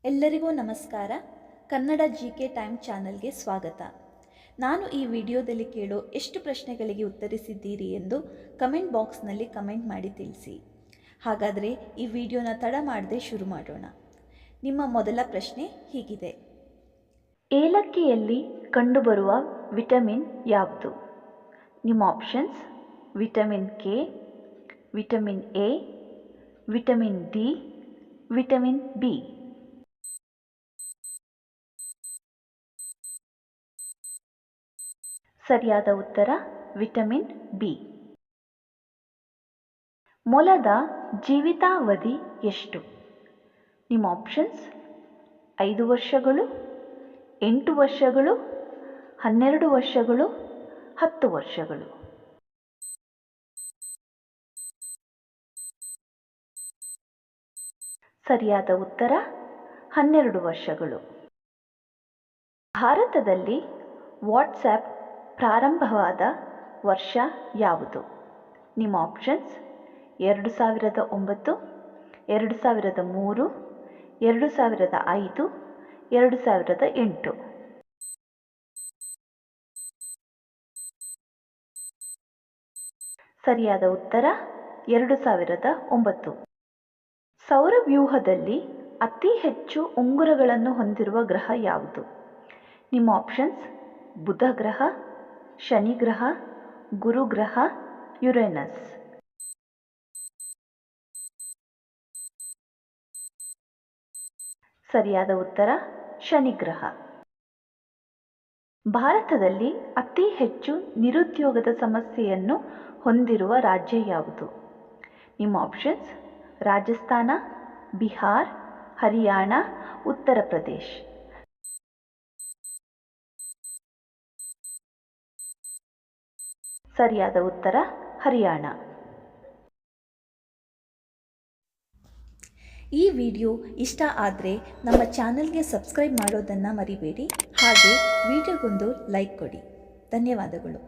ಎಲ್ಲರಿಗೂ ನಮಸ್ಕಾರ. Kannada GK time ಚಾನಲ್ಗೆ ಸ್ವಾಗತ. ನಾನು ಈ ವಿಡಿಯೋದಲ್ಲಿ ಕೇಳೋ ಎಷ್ಟು ಪ್ರಶ್ನೆಗಳಿಗೆ ಉತ್ತರಿಸಿದ್ದೀರಿ ಎಂದು ಕಮೆಂಟ್ ಬಾಕ್ಸ್ನಲ್ಲಿ ಕಮೆಂಟ್ ಮಾಡಿ ತಿಳಿಸಿ. ಹಾಗಾದರೆ ಈ ವಿಡಿಯೋನ ತಡ ಮಾಡದೆ ಶುರು ಮಾಡೋಣ. ನಿಮ್ಮ ಮೊದಲ ಪ್ರಶ್ನೆ ಹೀಗಿದೆ: ಏಲಕ್ಕಿಯಲ್ಲಿ ಕಂಡುಬರುವ ವಿಟಮಿನ್ ಯಾವುದು? ನಿಮ್ಮ options: vitamin K, vitamin A, vitamin D, vitamin B. ಸರಿಯಾದ ಉತ್ತರ ವಿಟಮಿನ್ ಬಿ. ಮೊಲದ ಜೀವಿತಾವಧಿ ಎಷ್ಟು? ನಿಮ್ಮ ಆಪ್ಷನ್ಸ್: 5 ವರ್ಷಗಳು, 8 ವರ್ಷಗಳು, 12 ವರ್ಷಗಳು, 10 ವರ್ಷಗಳು. ಸರಿಯಾದ ಉತ್ತರ 12 ವರ್ಷಗಳು. ಭಾರತದಲ್ಲಿ ವಾಟ್ಸ್ಆ್ಯಪ್ ಪ್ರಾರಂಭವಾದ ವರ್ಷ ಯಾವುದು? ನಿಮ್ಮ ಆಪ್ಷನ್ಸ್: 2009, 2003, 2005, 2008. ಸರಿಯಾದ ಉತ್ತರ 2009. ಸೌರವ್ಯೂಹದಲ್ಲಿ ಅತಿ ಹೆಚ್ಚು ಉಂಗುರಗಳನ್ನು ಹೊಂದಿರುವ ಗ್ರಹ ಯಾವುದು? ನಿಮ್ಮ ಆಪ್ಷನ್ಸ್: ಬುಧ ಗ್ರಹ, ಶನಿ ಗ್ರಹ, ಗುರು ಗ್ರಹ, ಯುರೇನಸ್. ಸರಿಯಾದ ಉತ್ತರ ಶನಿ ಗ್ರಹ. ಭಾರತದಲ್ಲಿ ಅತಿ ಹೆಚ್ಚು ನಿರುದ್ಯೋಗದ ಸಮಸ್ಯೆಯನ್ನು ಹೊಂದಿರುವ ರಾಜ್ಯ ಯಾವುದು? ನಿಮ್ಮ ಆಪ್ಷನ್ಸ್: ರಾಜಸ್ಥಾನ, ಬಿಹಾರ್, ಹರಿಯಾಣ, ಉತ್ತರ ಪ್ರದೇಶ್. ಸರಿಯಾದ ಉತ್ತರ ಹರಿಯಾಣ. ಈ ವಿಡಿಯೋ ಇಷ್ಟ ಆದರೆ ನಮ್ಮ ಚಾನಲ್ಗೆ ಸಬ್ಸ್ಕ್ರೈಬ್ ಮಾಡೋದನ್ನು ಮರಿಬೇಡಿ. ಹಾಗೆ ವಿಡಿಯೋಗೊಂದು ಲೈಕ್ ಕೊಡಿ. ಧನ್ಯವಾದಗಳು.